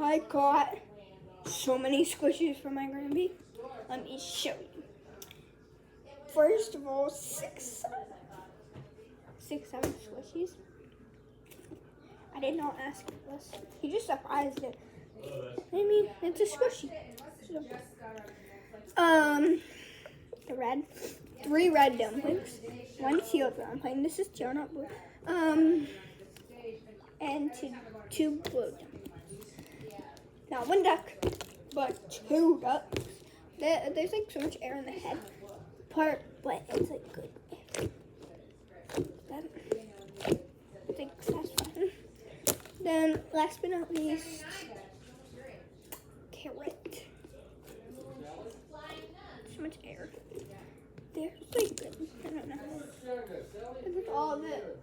I got so many squishies for my Granby. Let me show you. First of all, six, seven squishies. I did not ask for this. He just surprised it. I mean, it's a squishy. So, the red, 3 red dumplings, 1 teal dumpling. This is teal, not blue. And two blue dumplings. Not 1 duck, but 2 ducks. There's like so much air in the head part, but it's like good air. I think that's fine. Then, last but not least, carrot. So much air. There's like good. I don't know. This is all of it.